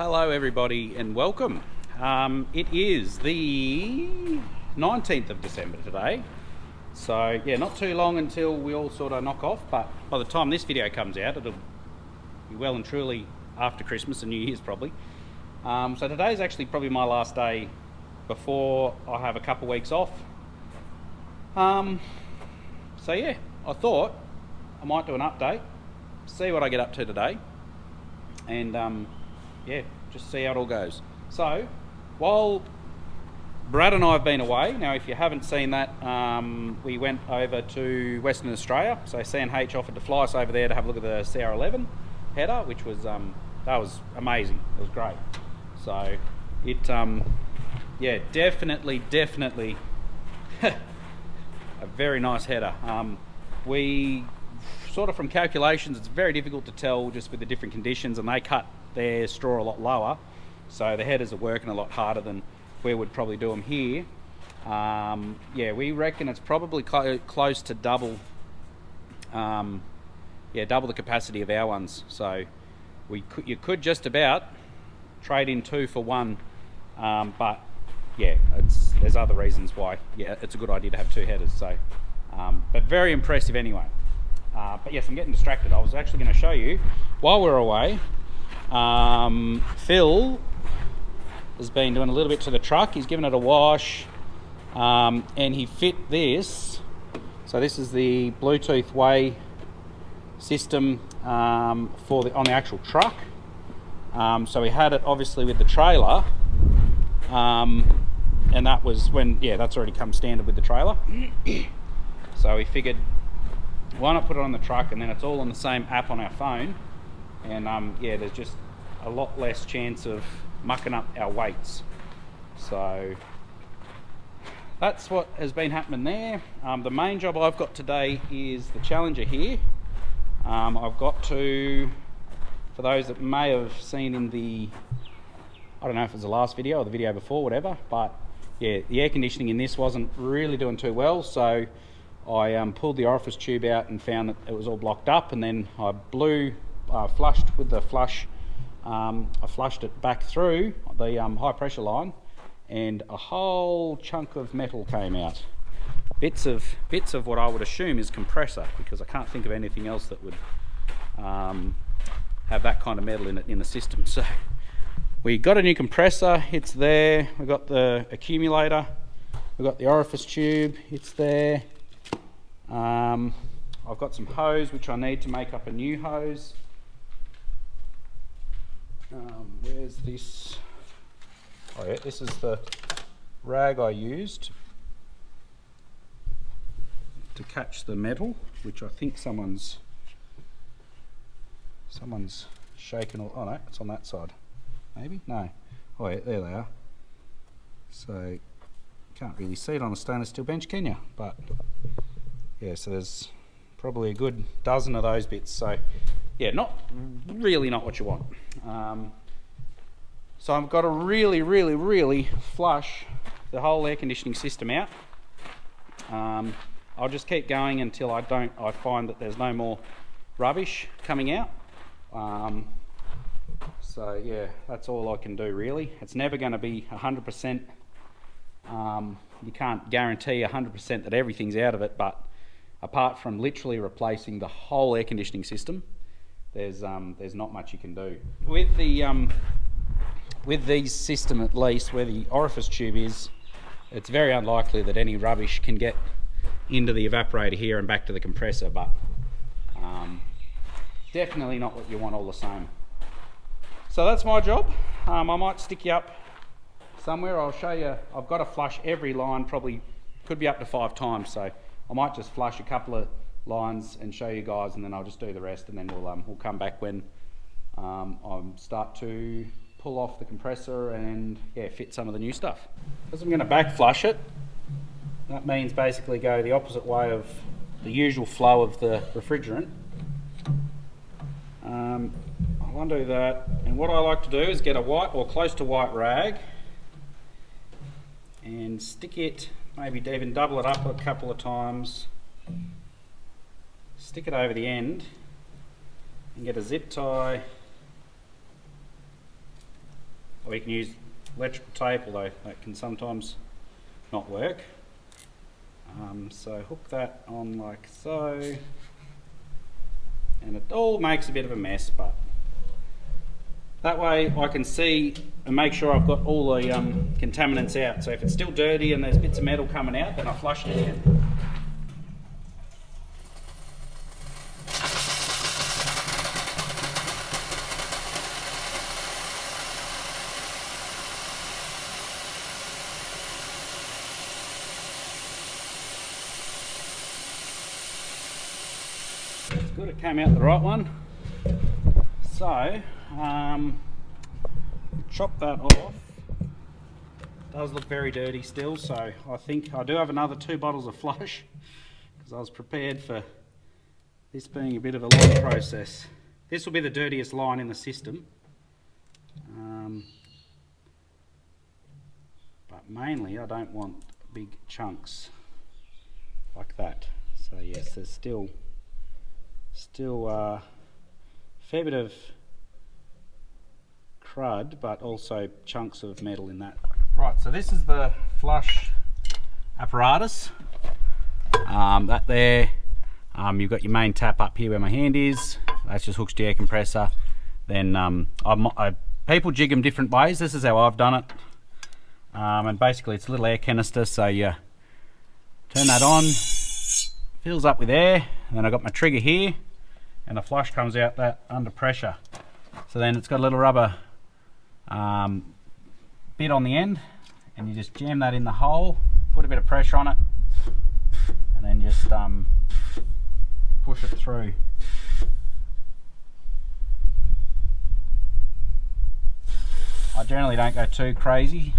hello everybody and welcome. It is the 19th of December today, so yeah, not too long until we all sort of knock off, but by the time this video comes out it'll be well and truly after Christmas and New Year's probably. So today's actually probably my last day before I have a couple weeks off. So yeah, I thought I might do an update, see what I get up to today, and yeah, just see how it all goes. So while Brad and I have been away, now if you haven't seen that, we went over to Western Australia, so CNH offered to fly us over there to have a look at the CR11 header, which was that was amazing. It was great. So it yeah, definitely a very nice header. We sort of, from calculations, it's very difficult to tell just with the different conditions, and they cut their straw a lot lower, so the headers are working a lot harder than we would probably do them here. Yeah, we reckon it's probably close to double, yeah, double the capacity of our ones. So you could just about trade in 2 for 1, but yeah, there's other reasons why. Yeah, it's a good idea to have 2 headers. So, but very impressive anyway. But yes, I'm getting distracted. I was actually going to show you while we're away. Phil has been doing a little bit to the truck. He's given it a wash, and he fit this. So this is the Bluetooth way system on the actual truck. So we had it obviously with the trailer, and that was when, yeah, that's already come standard with the trailer. So we figured, why not put it on the truck, and then it's all on the same app on our phone, and yeah, there's just a lot less chance of mucking up our weights. So that's what has been happening there. The main job I've got today is the Challenger here. I've got to, for those that may have seen in the, I don't know if it was the last video or the video before, whatever, but yeah, the air conditioning in this wasn't really doing too well, so I pulled the orifice tube out and found that it was all blocked up, and then I flushed with the flush. I flushed it back through the high pressure line, and a whole chunk of metal came out. Bits of what I would assume is compressor, because I can't think of anything else that would have that kind of metal in it in the system. So we got a new compressor, it's there. We got the accumulator, we got the orifice tube, it's there. I've got some hose which I need to make up a new hose. Where's this? Oh yeah, this is the rag I used to catch the metal, which I think someone's shaken. Oh no, it's on that side. Maybe? No. Oh yeah, there they are. So can't really see it on the stainless steel bench, can you? But yeah, so there's probably a good dozen of those bits. So yeah, not what you want. So I've got to really flush the whole air conditioning system out. I'll just keep going until I find that there's no more rubbish coming out. So yeah, that's all I can do really. It's never going to be 100%. You can't guarantee 100% that everything's out of it, but apart from literally replacing the whole air conditioning system, there's not much you can do. With these system, at least where the orifice tube is, it's very unlikely that any rubbish can get into the evaporator here and back to the compressor, but definitely not what you want all the same. So that's my job. I might stick you up somewhere. I'll show you. I've got to flush every line, probably could be up to 5 times, so I might just flush a couple of lines and show you guys, and then I'll just do the rest, and then we'll come back when I start to pull off the compressor and yeah, fit some of the new stuff. Because I'm going to back flush it, that means basically go the opposite way of the usual flow of the refrigerant. I'll undo that, and what I like to do is get a white or close to white rag and stick it, maybe even double it up a couple of times, stick it over the end and get a zip tie or you can use electrical tape, although that can sometimes not work. So hook that on like so, and it all makes a bit of a mess, but that way I can see and make sure I've got all the contaminants out. So if it's still dirty and there's bits of metal coming out, then I flush it again. It's good, it came out the right one. So, chop that off. Does look very dirty still, so I think I do have another 2 bottles of flush because I was prepared for this being a bit of a long process. This will be the dirtiest line in the system, but mainly I don't want big chunks like that. So yes, there's still a fair bit of crud, but also chunks of metal in that. Right, so this is the flush apparatus. That there, you've got your main tap up here where my hand is. That's just hooks to the air compressor. Then people jig them different ways. This is how I've done it. And basically it's a little air canister, so you turn that on, fills up with air, and then I've got my trigger here, and the flush comes out that under pressure. So then it's got a little rubber bit on the end, and you just jam that in the hole, put a bit of pressure on it, and then just push it through. I generally don't go too crazy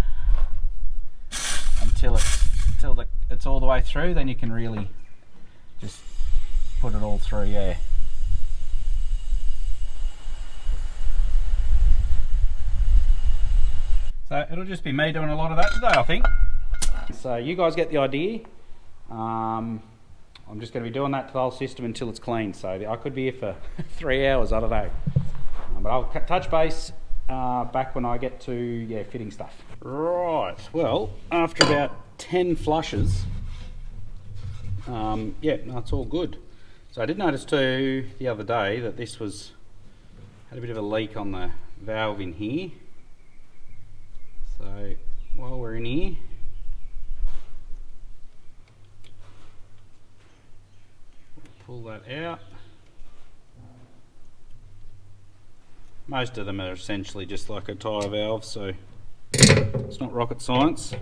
until it's all the way through, then you can really just put it all through, yeah. So it'll just be me doing a lot of that today, I think. So you guys get the idea. I'm just going to be doing that to the whole system until it's clean. So I could be here for 3 hours, I don't know. But I'll touch base back when I get to fitting stuff. Right, well, after about 10 flushes, it's all good. So I did notice too the other day that this had a bit of a leak on the valve in here. So while we're in here, we'll pull that out. Most of them are essentially just like a tyre valve, so it's not rocket science.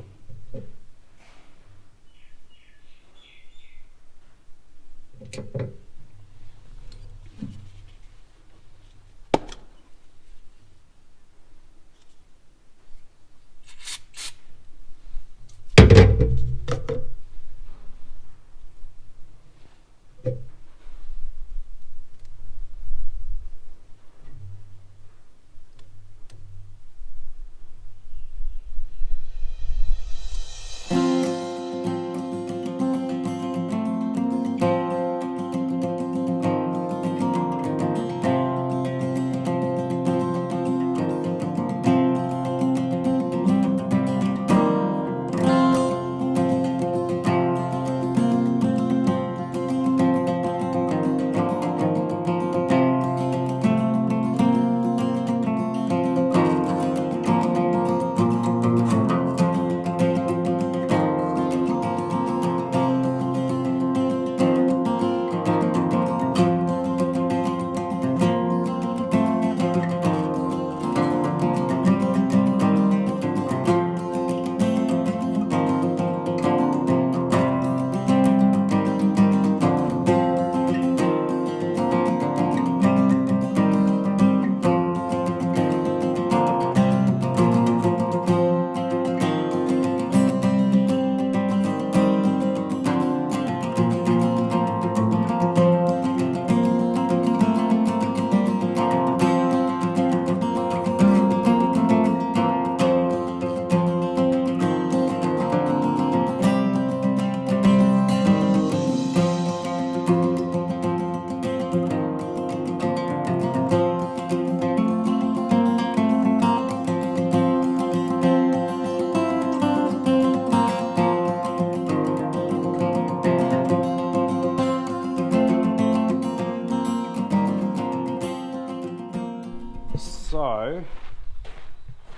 So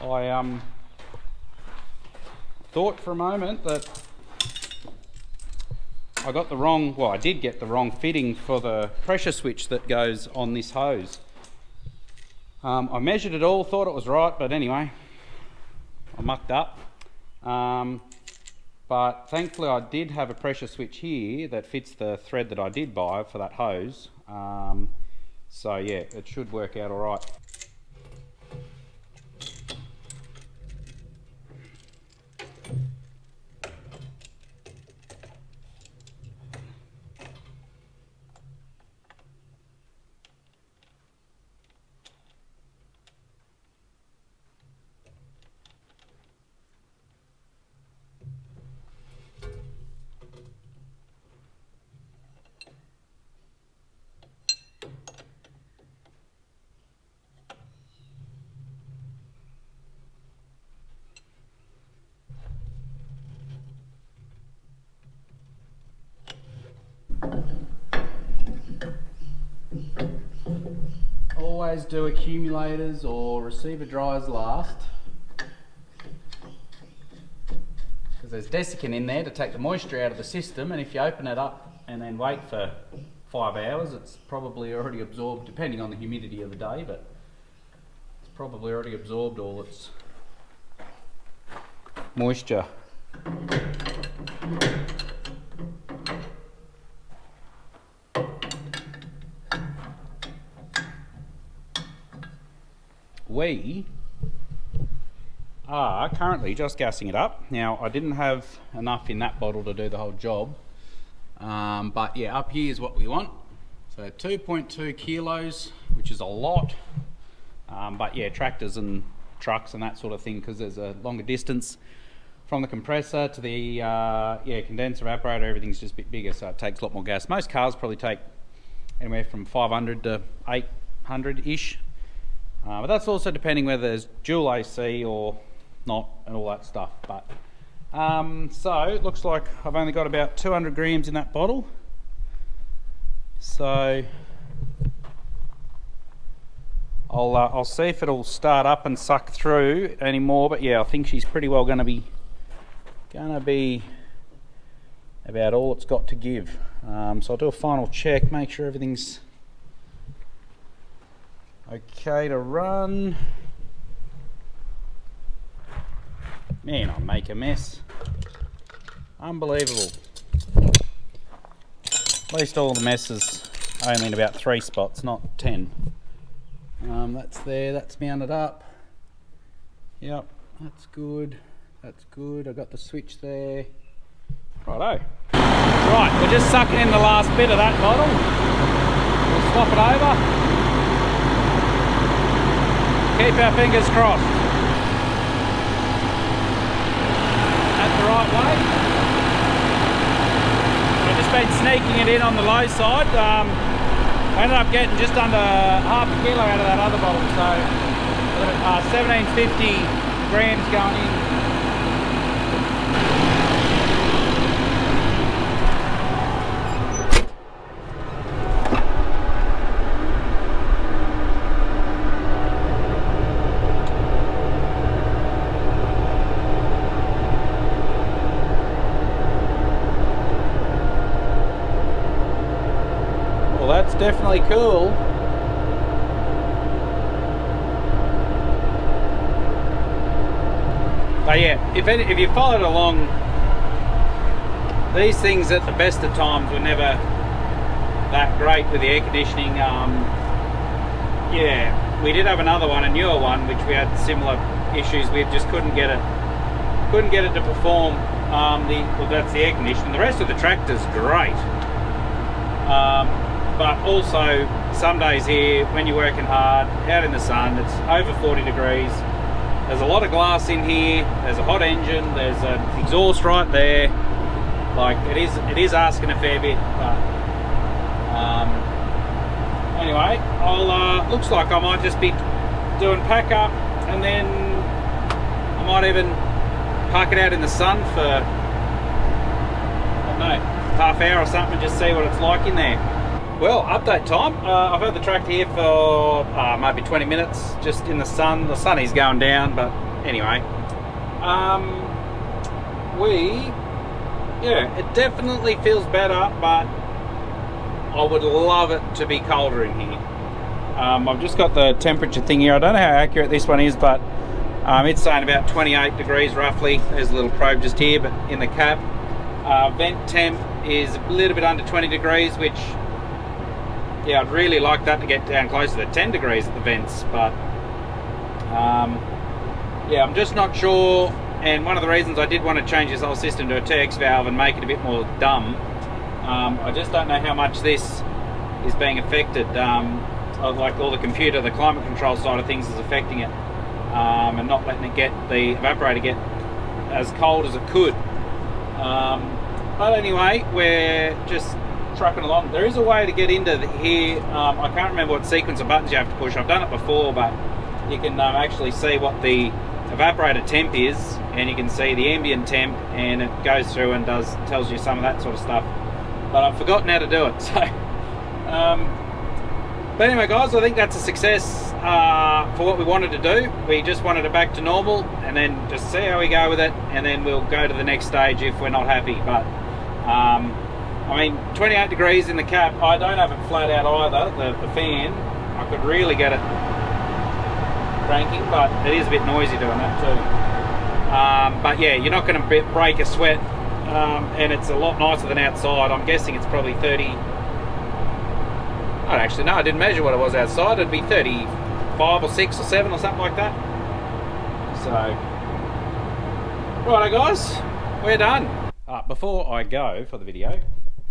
I thought for a moment that I got the wrong, well, I did get the wrong fitting for the pressure switch that goes on this hose. I measured it all, thought it was right, but anyway, I mucked up. But thankfully I did have a pressure switch here that fits the thread that I did buy for that hose. So yeah, it should work out all right. Always do accumulators or receiver dryers last, because there's desiccant in there to take the moisture out of the system, and if you open it up and then wait for 5 hours, it's probably already absorbed, depending on the humidity of the day, but it's probably already absorbed all its moisture. We are currently just gassing it up. Now, I didn't have enough in that bottle to do the whole job, but yeah, up here is what we want. So 2.2 kilos, which is a lot, but yeah, tractors and trucks and that sort of thing, because there's a longer distance from the compressor to the condenser, evaporator, everything's just a bit bigger, so it takes a lot more gas. Most cars probably take anywhere from 500 to 800-ish. But that's also depending whether there's dual AC or not and all that stuff. But so it looks like I've only got about 200 grams in that bottle. So I'll see if it'll start up and suck through anymore. But yeah, I think she's pretty well going to be about all it's got to give. So I'll do a final check, make sure everything's okay to run. Man, I make a mess. Unbelievable. At least all the messes only in about 3 spots, not 10. That's there, that's mounted up. Yep, that's good. That's good. I got the switch there. Righto. Right, we're just sucking in the last bit of that bottle. We'll swap it over. Keep our fingers crossed. That's the right way. I've just been sneaking it in on the low side. I ended up getting just under half a kilo out of that other bottle, so 1750 grams going in. That's definitely cool. But yeah, if you followed along, these things at the best of times were never that great with the air conditioning. Yeah, we did have another one, a newer one, which we had similar issues with. Just couldn't get it to perform. Well, that's the air conditioning. The rest of the tractor's great. But also some days here when you're working hard out in the sun, it's over 40 degrees. There's a lot of glass in here, there's a hot engine, there's an exhaust right there. Like it is asking a fair bit, but anyway, looks like I might just be doing pack up, and then I might even park it out in the sun for, I don't know, half hour or something, and just see what it's like in there. Well, update time. I've had the tractor here for maybe 20 minutes, just in the sun. The sun is going down, but anyway. It definitely feels better, but I would love it to be colder in here. I've just got the temperature thing here. I don't know how accurate this one is, but it's saying about 28 degrees roughly. There's a little probe just here, but in the cab. Vent temp is a little bit under 20 degrees, which, yeah, I'd really like that to get down closer to 10 degrees at the vents, but yeah, I'm just not sure. And one of the reasons I did want to change this whole system to a TX valve and make it a bit more dumb, I just don't know how much this is being affected. Like all the computer, the climate control side of things is affecting it, and not letting it get the evaporator get as cold as it could. But anyway, we're just trucking along. There is a way to get into here. I can't remember what sequence of buttons you have to push. I've done it before, but you can actually see what the evaporator temp is, and you can see the ambient temp, and it goes through and tells you some of that sort of stuff. But I've forgotten how to do it. So, but anyway, guys, I think that's a success for what we wanted to do. We just wanted it back to normal, and then just see how we go with it, and then we'll go to the next stage if we're not happy. But I mean, 28 degrees in the cab. I don't have it flat out either. The fan, I could really get it cranking, but it is a bit noisy doing that too. But yeah, you're not going to break a sweat, and it's a lot nicer than outside. I'm guessing it's probably 30. I actually no, I didn't measure what it was outside. It'd be 35 or 6 or 7 or something like that. So, righto guys, we're done. Before I go for the video, a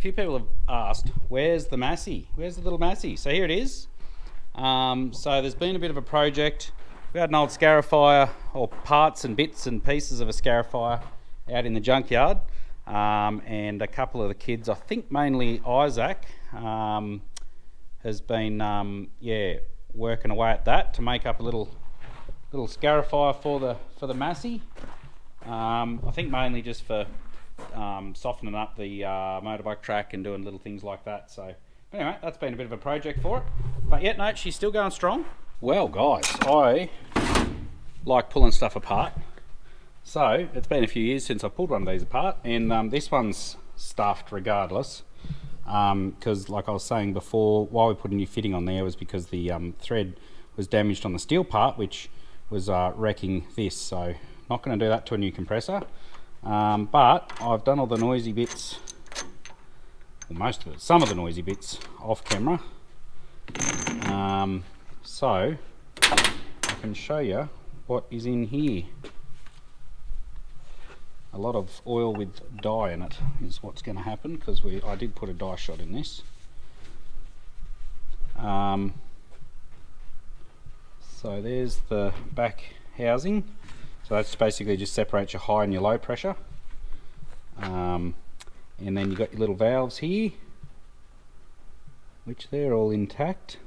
few people have asked, where's the Massey? Where's the little Massey? So here it is. So there's been a bit of a project. We had an old scarifier, or parts and bits and pieces of a scarifier out in the junkyard, and a couple of the kids, I think mainly Isaac, has been working away at that to make up a little scarifier for the Massey. I think mainly just for softening up the motorbike track and doing little things like that. So anyway, that's been a bit of a project for it. But yeah, no, she's still going strong. Well guys, I like pulling stuff apart. So it's been a few years since I pulled one of these apart, and this one's stuffed regardless. Because like I was saying before, why we put a new fitting on there was because the thread was damaged on the steel part, which was wrecking this. So not going to do that to a new compressor. But I've done all the noisy bits, well, most of it, some of the noisy bits off camera. So I can show you what is in here. A lot of oil with dye in it is what's going to happen, because I did put a dye shot in this. So there's the back housing. So that's basically just separates your high and your low pressure. And then you've got your little valves here, which they're all intact.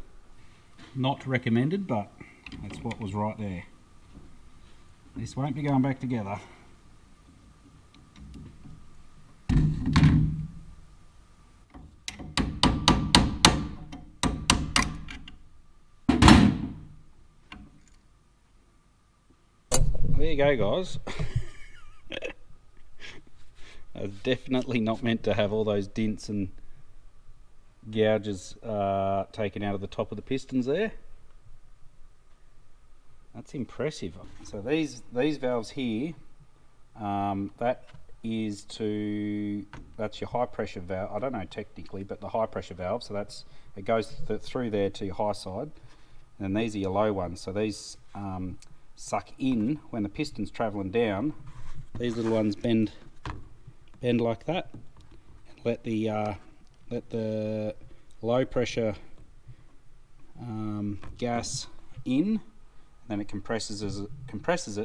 Not recommended, but that's what was right there. This won't be going back together. There you go guys. I was definitely not meant to have all those dents and gouges taken out of the top of the pistons there. That's impressive. So these valves here, that's your high pressure valve. I don't know technically, but the high pressure valve, so it goes through there to your high side, and these are your low ones. So these suck in when the piston's traveling down. These little ones bend like that, and let the low pressure gas in, and then it compresses it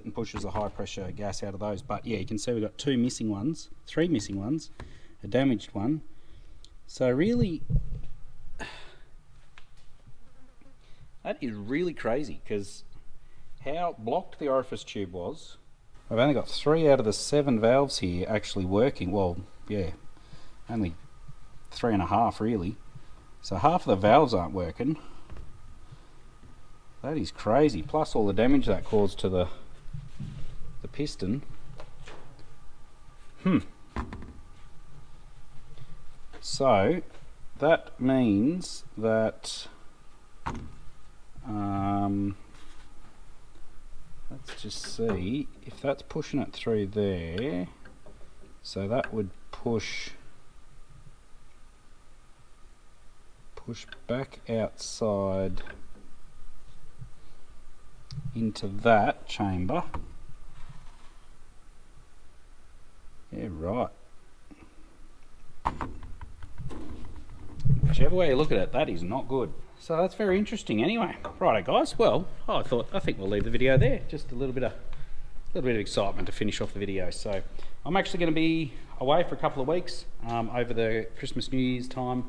and pushes the high pressure gas out of those. But yeah, you can see we've got three missing ones, a damaged one. So really, that is really crazy, because how blocked the orifice tube was. I've only got 3 out of the 7 valves here actually working. Well, yeah, only 3.5 really. So half of the valves aren't working. That is crazy. Plus all the damage that caused to the piston. So that means that let's just see if that's pushing it through there. So that would push back outside into that chamber. Yeah, right. Whichever way you look at it, that is not good. So that's very interesting anyway. Righto guys, well, I think we'll leave the video there. Just a little bit of excitement to finish off the video. So I'm actually going to be away for a couple of weeks over the Christmas New Year's time,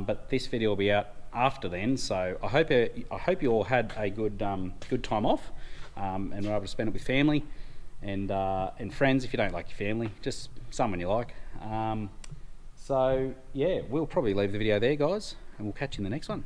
but this video will be out after then. So I hope you all had a good time off and were able to spend it with family and friends. If you don't like your family, just someone you like. So yeah, we'll probably leave the video there, guys, and we'll catch you in the next one.